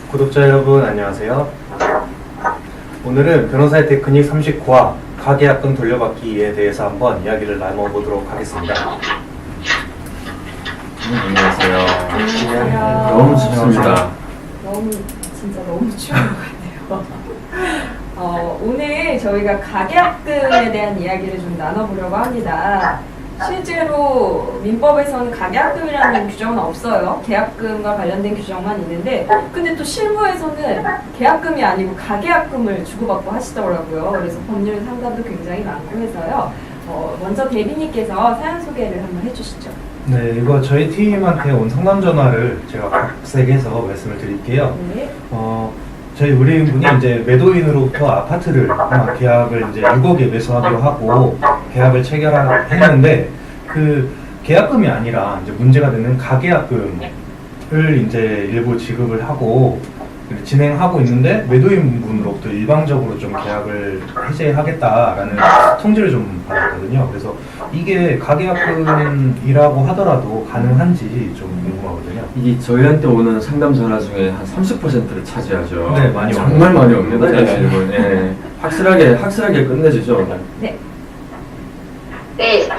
구독자 여러분 안녕하세요. 오늘은 변호사의 테크닉 39화 가계약금 돌려받기에 대해서 한번 이야기를 나눠보도록 하겠습니다. 안녕하세요. 안녕하세요. 너무 춥습니다. 진짜 너무 추운 것 같아요. 오늘 저희가 가계약금에 대한 이야기를 좀 나눠보려고 합니다. 실제로 민법에서는 가계약금이라는 규정은 없어요. 계약금과 관련된 규정만 있는데, 근데 또 실무에서는 계약금이 아니고 가계약금을 주고받고 하시더라고요. 그래서 법률 상담도 굉장히 많고 해서요. 먼저 대리님께서 사연 소개를 한번 해주시죠. 네, 이거 저희 팀한테 온 상담 전화를 제가 각색해서 말씀을 드릴게요. 네. 저희 의뢰인분이 이제 매도인으로부터 아파트를 아마 계약을 이제 6억에 매수하기로 하고 계약을 체결했는데 그 계약금이 아니라 이제 문제가 되는 가계약금을 이제 일부 지급을 하고 진행하고 있는데 매도인 분으로부터 일방적으로 좀 계약을 해제하겠다라는 통지를 좀 받았거든요. 그래서 이게 가계약금이라고 하더라도 가능한지 좀 궁금하거든요. 이게 저희한테 오는 상담 전화 중에 한 30%를 차지하죠. 네, 많이 정말 옵니다. 많이 옵니다. 이 질문. 예. 확실하게 끝내주죠. 네. 네,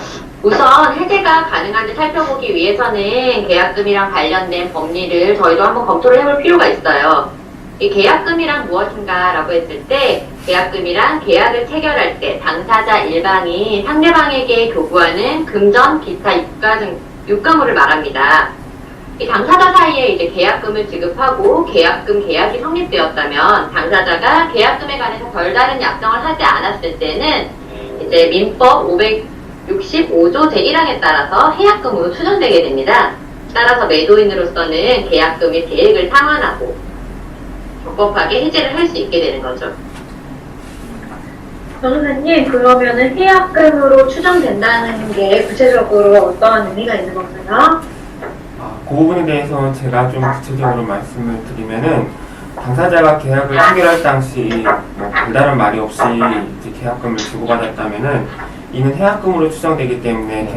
우선 해제가 가능한지 살펴보기 위해서는 계약금이랑 관련된 법리를 저희도 한번 검토를 해볼 필요가 있어요. 이 계약금이란 무엇인가 라고 했을 때 계약금이란 계약을 체결할 때 당사자 일방이 상대방에게 교부하는 금전, 기타 유가물을 말합니다. 이 당사자 사이에 이제 계약금을 지급하고 계약이 성립되었다면 당사자가 계약금에 관해서 별다른 약정을 하지 않았을 때는 이제 민법 565조 제1항에 따라서 해약금으로 추정되게 됩니다. 따라서 매도인으로서는 계약금의 계획을 상환하고 적법하게 해제를 할 수 있게 되는 거죠. 변호사님, 그러면은 해약금으로 추정된다는 게 구체적으로 어떠한 의미가 있는 건가요? 그 부분에 대해서는 제가 좀 구체적으로 말씀을 드리면은 당사자가 계약을 체결할 당시 별다른 말이 없이 이제 계약금을 주고받았다면은 이는 해약금으로 추정되기 때문에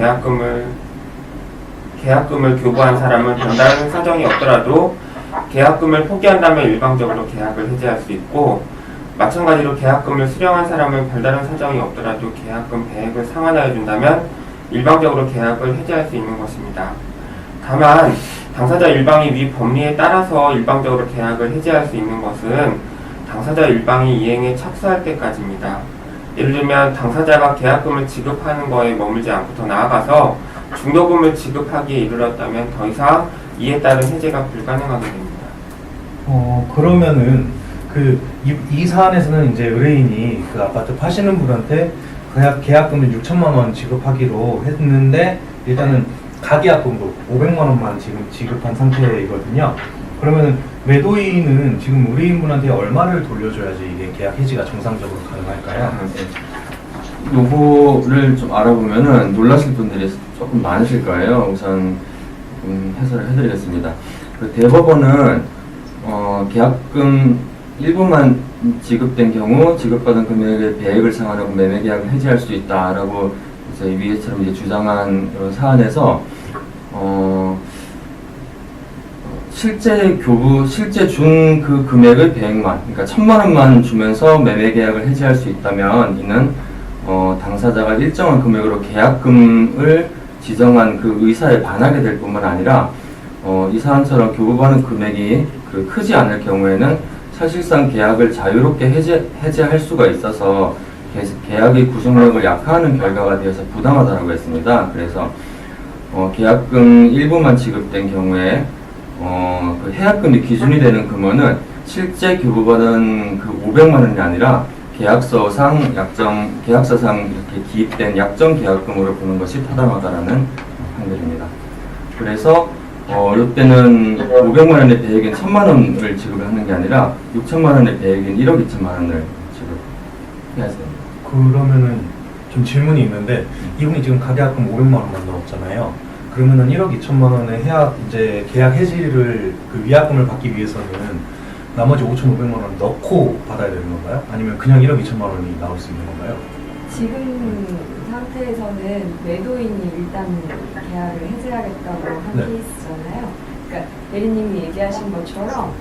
계약금을 교부한 사람은 별다른 사정이 없더라도 계약금을 포기한다면 일방적으로 계약을 해제할 수 있고, 마찬가지로 계약금을 수령한 사람은 별다른 사정이 없더라도 계약금 배액을 상환하여 준다면 일방적으로 계약을 해제할 수 있는 것입니다. 다만 당사자 일방이 위 법리에 따라서 일방적으로 계약을 해제할 수 있는 것은 당사자 일방이 이행에 착수할 때까지입니다. 예를 들면 당사자가 계약금을 지급하는 거에 머물지 않고 더 나아가서 중도금을 지급하기에 이르렀다면 더 이상 이에 따른 해제가 불가능하게 됩니다. 그러면은 이 사안에서는 이제 의뢰인이 그 아파트 파시는 분한테 계약금을 6천만 원 지급하기로 했는데 일단은 가계약금도 500만 원만 지금 지급한 상태이거든요. 그러면은 매도인은 지금 의뢰인분한테 얼마를 돌려줘야지 이게 계약 해지가 정상적으로 가능할까요? 요거를 좀 알아보면은 놀라실 분들이 조금 많으실 거예요. 우선 해설을 해드리겠습니다. 그 대법원은 계약금 일부만 지급된 경우 지급받은 금액의 배액을 상환하고 매매 계약을 해지할 수 있다라고 이제 위에처럼 이제 주장한 사안에서 실제 준 그 금액의 배액만, 그러니까 1,000만 원만 주면서 매매 계약을 해지할 수 있다면 이는 당사자가 일정한 금액으로 계약금을 지정한 그 의사에 반하게 될 뿐만 아니라 이 사안처럼 교부받는 금액이 크지 않을 경우에는 사실상 계약을 자유롭게 해제할 수가 있어서 계약의 구속력을 약화하는 결과가 되어서 부당하다고 했습니다. 그래서 계약금 일부만 지급된 경우에 그 해약금이 기준이 되는 금액은 실제 교부받은 그 500만 원이 아니라 계약서상 이렇게 기입된 약정 계약금으로 보는 것이 타당하다라는 판결입니다. 그래서 이때는 500만 원의 배액인 1,000만 원을 지급을 하는 게 아니라 6천만 원의 배액인 1억 2천만 원을 지급해야 됩니다. 그러면은 좀 질문이 있는데 이분이 지금 가계약금 500만 원만 넣었잖아요. 그러면은 1억 2천만 원의 계약 해지를 그 위약금을 받기 위해서는 나머지 5,500만 원 넣고 받아야 되는 건가요? 아니면 그냥 1억 2천만 원이 나올 수 있는 건가요? 지금 상태에서는 매도인이 일단 계약을 해제하겠다고 한 네. 케이스잖아요. 그러니까 대리님이 얘기하신 것처럼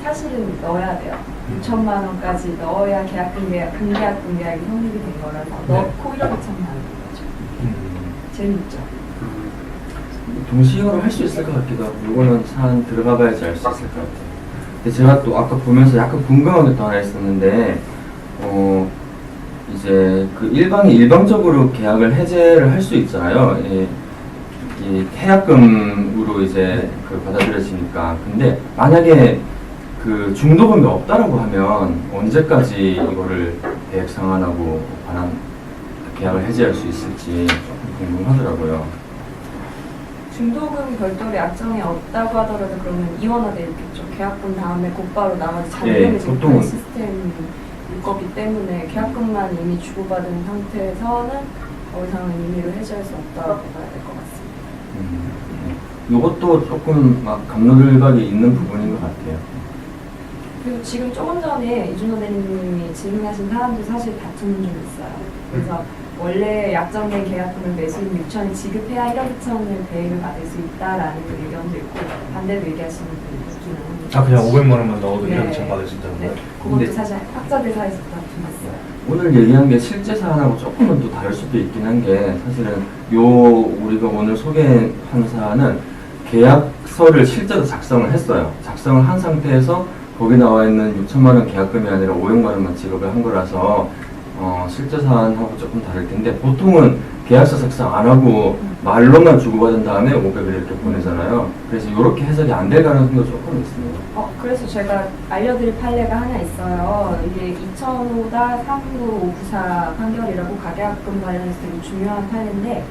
사실은 넣어야 돼요. 6천만 원까지 넣어야 계약금 계약, 금계약금 계약이 성립이 된 거라서 넣고 1억 2천만 원인 거죠. 재밌죠? 동시행으로 할 수 있을 것 같기도 하고, 이거는 사안 들어가 봐야지 알 수 있을 것 같아요. 근데 제가 또 아까 보면서 약간 궁금한 게 또 하나 있었는데, 이제 그 일방적으로 계약을 해제를 할 수 있잖아요. 이 계약금으로 이제 그 받아들여지니까. 근데 만약에 그 중도금이 없다라고 하면 언제까지 이거를 계약 상환하고 관한 계약을 해제할 수 있을지 조금 궁금하더라고요. 중도금 별도로 약정이 없다고 하더라도 그러면 이원화돼 있겠죠. 계약금 다음에 곧바로 나머지 잔금이 네, 지금 보통은. 시스템일 거기 때문에 계약금만 이미 주고받은 상태에서는 더 이상은 임의로 해지할 수 없다고 봐야 될 것 같습니다. 이것도 조금 막 감로들박이 있는 부분인 것 같아요. 그리고 지금 조금 전에 이준호 대리님이 질문하신 사람도 사실 다툼은 좀 있어요. 그래서 원래 약정된 계약금을 매수인 6천이 지급해야 1억 2천을 배액을 받을 수 있다라는 그 의견도 있고 반대로 얘기하시는 분이 있기는 합니다. 아, 그냥 500만 원만 넣어도 네. 1억 2천 받을 수 있다는 네, 거예요? 그것도 근데- 사실 학자대사에서 다툼했어요. 오늘 얘기한 게 실제 사안하고 조금은 또 다를 수도 있긴 한 게, 사실은 우리가 오늘 소개한 사안은 계약서를 실제로 작성을 했어요. 작성을 한 상태에서 거기 나와 있는 6천만 원 계약금이 아니라 500만 원만 지급을 한 거라서 실제 사안하고 조금 다를 텐데, 보통은 계약서 작성 안 하고 말로만 주고받은 다음에 500을 이렇게 보내잖아요. 그래서 이렇게 해석이 안 될 가능성도 조금 있습니다. 그래서 제가 알려드릴 판례가 하나 있어요. 이게 2005다 39594 판결이라고 가계약금 관련해서 되게 중요한 판례인데,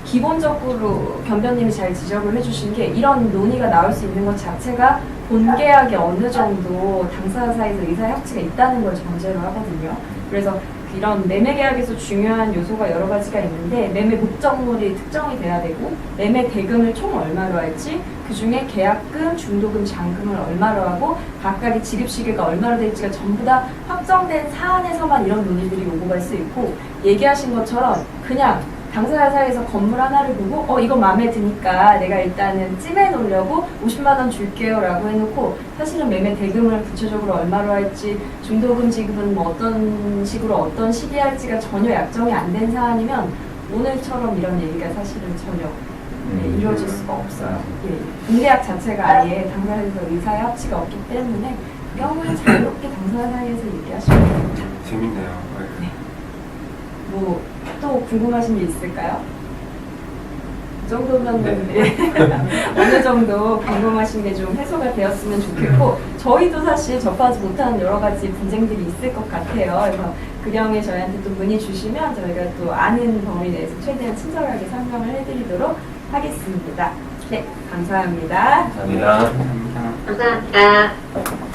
기본적으로 변변님이 잘 지적을 해주신 게 이런 논의가 나올 수 있는 것 자체가 본계약에 어느 정도 당사자 사이에서 의사협치가 있다는 걸 전제로 하거든요. 그래서 이런 매매 계약에서 중요한 요소가 여러 가지가 있는데, 매매 목적물이 특정이 돼야 되고, 매매 대금을 총 얼마로 할지, 그 중에 계약금, 중도금, 잔금을 얼마로 하고 각각의 지급 시기가 얼마로 될지가 전부 다 확정된 사안에서만 이런 논의들이 오고 갈 수 있고, 얘기하신 것처럼 그냥 당사자 사이에서 건물 하나를 보고 이거 마음에 드니까 내가 일단은 찜해 놓으려고 50만 원 줄게요 라고 해놓고, 사실은 매매 대금을 구체적으로 얼마로 할지, 중도금 지급은 뭐 어떤 식으로 어떤 시기에 할지가 전혀 약정이 안 된 사안이면 오늘처럼 이런 얘기가 사실은 전혀 이루어질 수가 없어요. 공계약 자체가 아예 당사자에서 의사의 합치가 없기 때문에 그 경우에 자유롭게 당사자 사이에서 얘기하시면 됩니다. 재밌네요. 네. 뭐 또 궁금하신 게 있을까요? 이 정도면 네. 어느 정도 궁금하신 게 좀 해소가 되었으면 좋겠고, 저희도 사실 접하지 못하는 여러 가지 분쟁들이 있을 것 같아요. 그래서 그 경우에 저희한테 또 문의 주시면 저희가 또 아는 범위 내에서 최대한 친절하게 설명을 해드리도록 하겠습니다. 네, 감사합니다. 감사합니다. 감사합니다. 감사합니다.